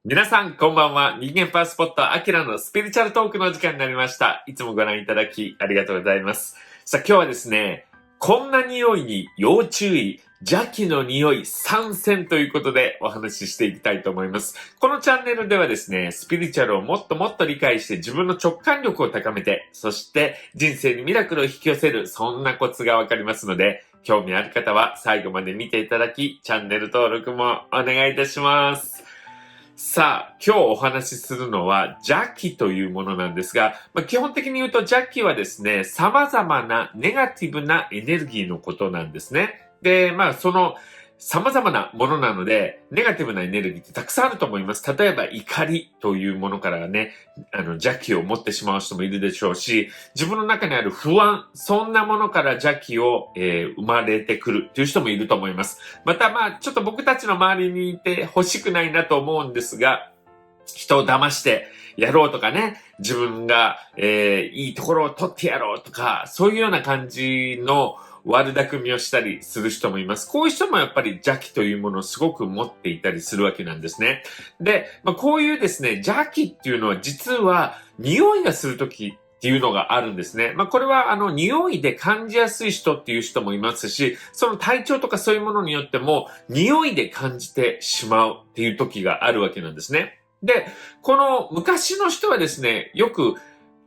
皆さん、こんばんは。人間パワースポット、アキラのスピリチュアルトークの時間になりました。いつもご覧いただき、ありがとうございます。さあ、今日はですね、こんな匂いに要注意、邪気の匂い参戦ということでお話ししていきたいと思います。このチャンネルではですね、スピリチュアルをもっともっと理解して自分の直感力を高めて、そして人生にミラクルを引き寄せる、そんなコツがわかりますので、興味ある方は最後まで見ていただき、チャンネル登録もお願いいたします。さあ、今日お話しするのは邪気というものなんですが、基本的に言うと邪気はですね、様々なネガティブなエネルギーのことなんですね。で、その様々なものなので、ネガティブなエネルギーってたくさんあると思います。例えば怒りというものからね、邪気を持ってしまう人もいるでしょうし、自分の中にある不安、そんなものから邪気を、生まれてくるという人もいると思います。またちょっと僕たちの周りにいて欲しくないなと思うんですが、人を騙してやろうとかね、自分が、いいところを取ってやろうとか、そういうような感じの悪巧みをしたりする人もいます。こういう人もやっぱり邪気というものをすごく持っていたりするわけなんですね。で、こういうですね、邪気っていうのは実は匂いがするときっていうのがあるんですね。これは匂いで感じやすい人っていう人もいますし、その体調とかそういうものによっても匂いで感じてしまうっていう時があるわけなんですね。で、この昔の人はですね、よく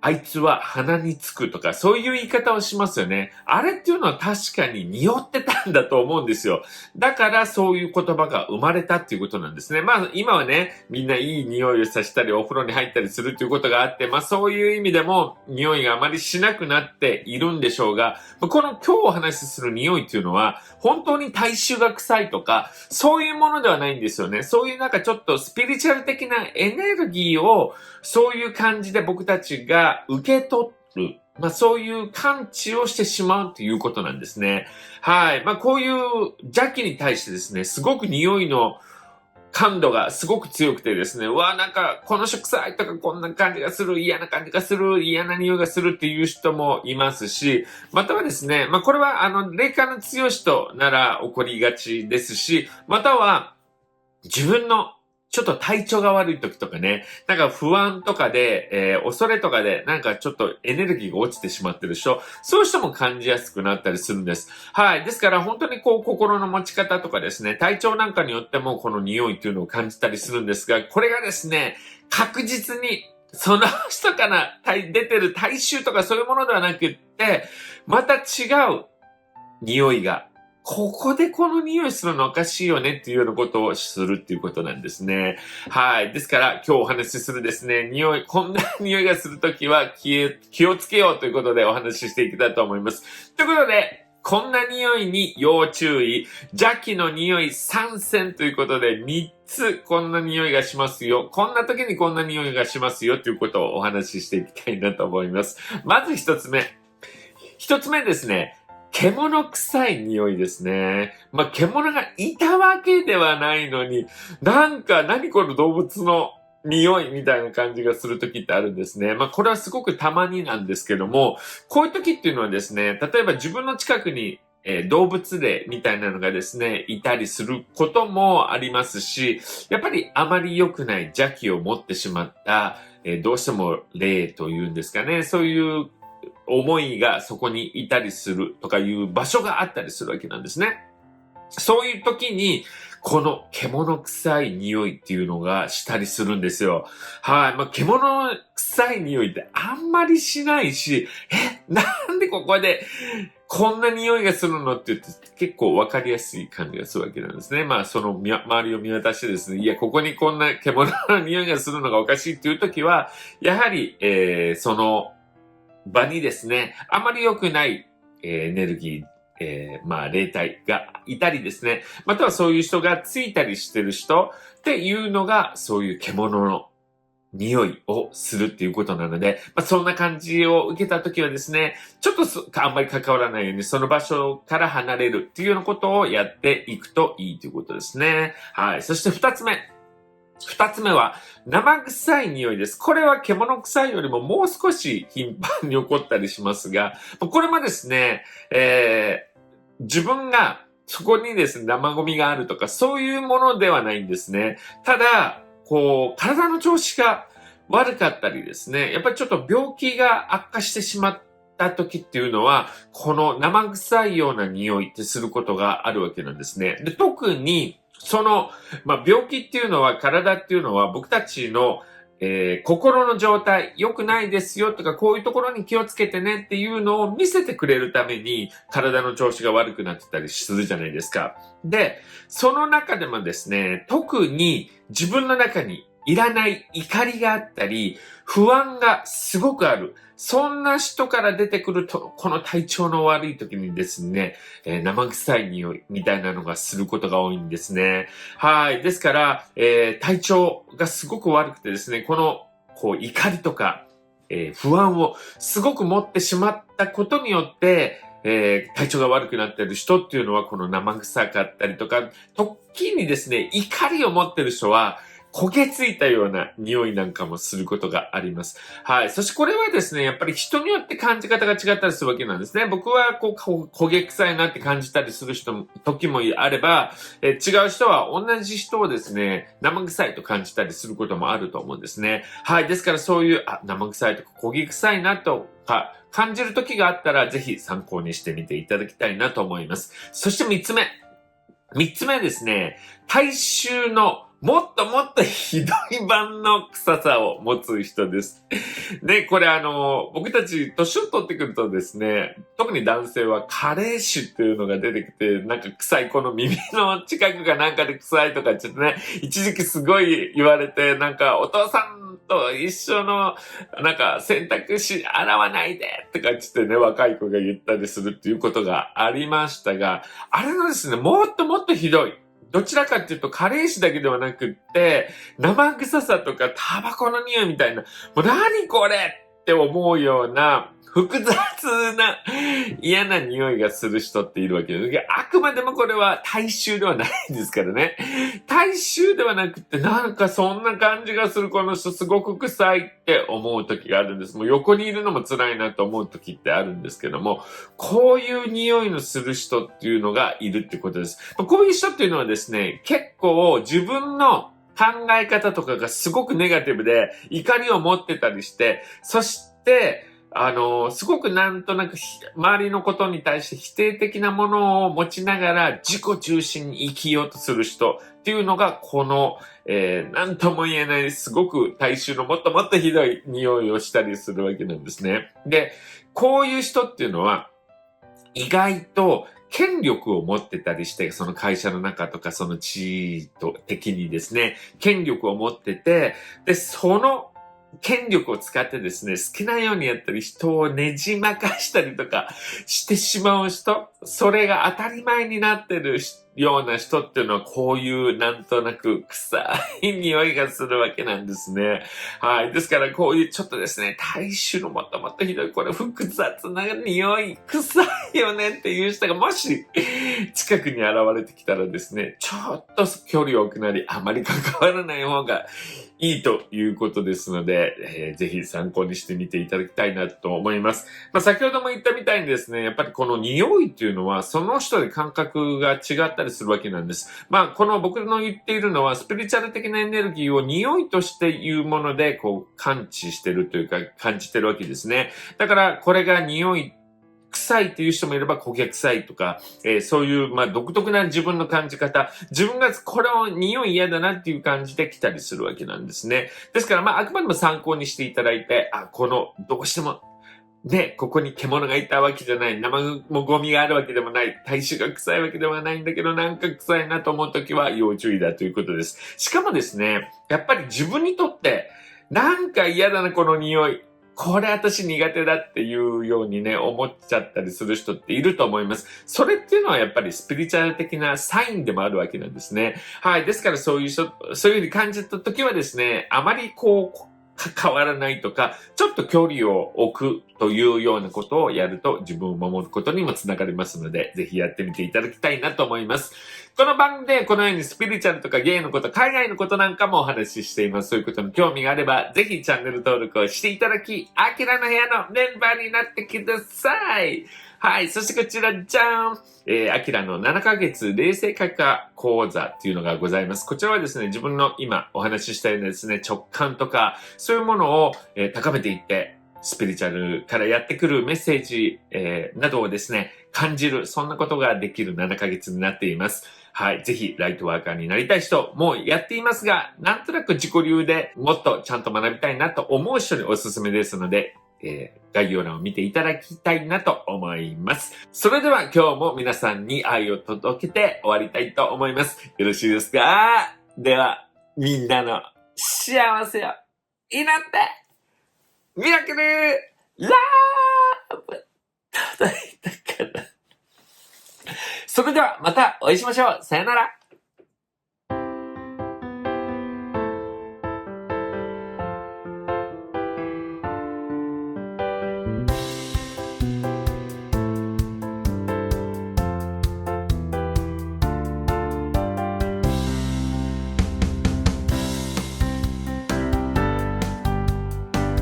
あいつは鼻につくとか、そういう言い方をしますよね。あれっていうのは確かに匂ってたんだと思うんですよ。だからそういう言葉が生まれたっていうことなんですね。今はね、みんないい匂いをさせたりお風呂に入ったりするっていうことがあって、そういう意味でも匂いがあまりしなくなっているんでしょうが、この今日お話しする匂いっていうのは、本当に体臭が臭いとか、そういうものではないんですよね。そういうちょっとスピリチュアル的なエネルギーをそういう感じで僕たちが受け取る。そういう感知をしてしまうということなんですね。はい。こういう邪気に対してですね、すごく匂いの感度がすごく強くてですね、この食臭いとかこんな感じがする、嫌な感じがする、嫌な匂いがするっていう人もいますし、またはですね、これは霊感の強い人なら起こりがちですし、または自分のちょっと体調が悪い時とかね、不安とかで、恐れとかで、ちょっとエネルギーが落ちてしまってる人、そういう人も感じやすくなったりするんです。はい。ですから本当に心の持ち方とかですね、体調なんかによってもこの匂いっていうのを感じたりするんですが、これがですね、確実にその人から出てる体臭とかそういうものではなくって、また違う匂いがここでこの匂いするのおかしいよねっていうようなことをするっていうことなんですね。はい。ですから今日お話しするですね、こんな匂いがするときは気をつけようということでお話ししていきたいと思います。ということで、こんな匂いに要注意、邪気の匂い参戦ということで3つこんな匂いがしますよ。こんな時にこんな匂いがしますよということをお話ししていきたいなと思います。まず一つ目。一つ目ですね。獣臭い匂いですね。獣がいたわけではないのに、何この動物の匂いみたいな感じがする時ってあるんですね。これはすごくたまになんですけども、こういう時っていうのはですね、例えば自分の近くに動物霊みたいなのがですね、いたりすることもありますし、やっぱりあまり良くない邪気を持ってしまった、どうしても霊というんですかね、そういう思いがそこにいたりするとかいう場所があったりするわけなんですね。そういう時に、この獣臭い匂いっていうのがしたりするんですよ。はい。獣臭い匂いってあんまりしないし、なんでここでこんな匂いがするのって言って結構わかりやすい感じがするわけなんですね。その周りを見渡してですね、いや、ここにこんな獣の匂いがするのがおかしいっていう時は、やはり、その場にですね、あまり良くない、エネルギー、霊体がいたりですね、またはそういう人がついたりしてる人っていうのが、そういう獣の匂いをするっていうことなので、そんな感じを受けたときはですね、ちょっとあんまり関わらないように、その場所から離れるっていうようなことをやっていくといいということですね。はい。そして二つ目。二つ目は、生臭い匂いです。これは獣臭いよりももう少し頻繁に起こったりしますが、これもですね、自分がそこにですね、生ゴミがあるとか、そういうものではないんですね。ただ、体の調子が悪かったりですね、やっぱりちょっと病気が悪化してしまった時っていうのは、この生臭いような匂いってすることがあるわけなんですね。で、特に、病気っていうのは、体っていうのは僕たちの心の状態、良くないですよとか、こういうところに気をつけてねっていうのを見せてくれるために、体の調子が悪くなってたりするじゃないですか。で、その中でもですね、特に自分の中にいらない怒りがあったり、不安がすごくある。そんな人から出てくると、この体調の悪い時にですね、生臭い匂いみたいなのがすることが多いんですね。はい。ですから、体調がすごく悪くてですね、怒りとか、不安をすごく持ってしまったことによって、体調が悪くなっている人っていうのは、この生臭かったりとか、時にですね、怒りを持っている人は、焦げついたような匂いなんかもすることがあります。はい。そしてこれはですね、やっぱり人によって感じ方が違ったりするわけなんですね。僕は焦げ臭いなって感じたりする時もあれば、違う人は同じ人をですね、生臭いと感じたりすることもあると思うんですね。はい。ですからそういう、生臭いとか焦げ臭いなとか感じる時があったら、ぜひ参考にしてみていただきたいなと思います。そして3つ目。3つ目はですね、体臭のもっともっとひどい版の臭さを持つ人です。で、これ僕たち年を取ってくるとですね、特に男性は加齢臭っていうのが出てきて、なんか臭い、この耳の近くがなんかで臭いとかちょっとね、一時期すごい言われて、なんかお父さんと一緒の、なんか洗濯し洗わないでとか言ってね、若い子が言ったりするっていうことがありましたが、あれのですね、もっともっとひどい。どちらかっていうと、加齢臭だけではなくって、生臭さとかタバコの匂いみたいな、もう何これって思うような、複雑な嫌な匂いがする人っているわけです。あくまでもこれは体臭ではないんですからね。体臭ではなくて、なんかそんな感じがするこの人すごく臭いって思う時があるんです。もう横にいるのも辛いなと思う時ってあるんですけども、こういう匂いのする人っていうのがいるってことです。こういう人っていうのはですね、結構自分の考え方とかがすごくネガティブで怒りを持ってたりして、そして、すごくなんとなく周りのことに対して否定的なものを持ちながら自己中心に生きようとする人っていうのがこの、なんとも言えないすごく体臭のもっともっとひどい匂いをしたりするわけなんですね。で、こういう人っていうのは意外と権力を持ってたりして、その会社の中とかその地位的にですね、権力を持ってて、で、その権力を使ってですね、好きなようにやったり、人をねじまかしたりとかしてしまう人、それが当たり前になってるような人っていうのは、こういうなんとなく臭い匂いがするわけなんですね。はい。ですから、こういうちょっとですね、体臭のもっともっとひどい、これ複雑な匂い、臭いよねっていう人がもし近くに現れてきたらですね、ちょっと距離を置くなり、あまり関わらない方がいいということですので、ぜひ参考にしてみていただきたいなと思います。先ほども言ったみたいにですね、やっぱりこの匂いっていうのは、その人で感覚が違ったりするわけなんです。この僕の言っているのは、スピリチュアル的なエネルギーを匂いとしていうもので、感知してるというか、感じてるわけですね。だから、これが匂い、臭いっていう人もいれば焦げ臭いとか、そういう、独特な自分の感じ方、自分がこれを匂い嫌だなっていう感じで来たりするわけなんですね。ですから、あくまでも参考にしていただいて、どうしても、ね、ここに獣がいたわけじゃない、生もゴミがあるわけでもない、体臭が臭いわけではないんだけど、なんか臭いなと思うときは要注意だということです。しかもですね、やっぱり自分にとって、なんか嫌だな、この匂い。これ私苦手だっていうようにね、思っちゃったりする人っていると思います。それっていうのはやっぱりスピリチュアル的なサインでもあるわけなんですね。はい。ですからそういうふうに感じたときはですね、あまり関わらないとか、ちょっと距離を置くというようなことをやると自分を守ることにもつながりますので、ぜひやってみていただきたいなと思います。この番組でこのようにスピリチュアルとかゲイのこと、海外のことなんかもお話ししています。そういうことに興味があれば、ぜひチャンネル登録をしていただき、アキラの部屋のメンバーになってください。はい。そしてこちら、じゃん。アキラの7ヶ月冷静開花講座っていうのがございます。こちらはですね、自分の今お話ししたようなですね、直感とか、そういうものを、高めていって、スピリチュアルからやってくるメッセージ、などをですね、感じる、そんなことができる7ヶ月になっています。はい。ぜひ、ライトワーカーになりたい人、もうやっていますが、なんとなく自己流でもっとちゃんと学びたいなと思う人におすすめですので、概要欄を見ていただきたいなと思います。それでは今日も皆さんに愛を届けて終わりたいと思います。よろしいですか？では、みんなの幸せを祈って、ミラクルラブ届いたかな。それではまたお会いしましょう。さよなら。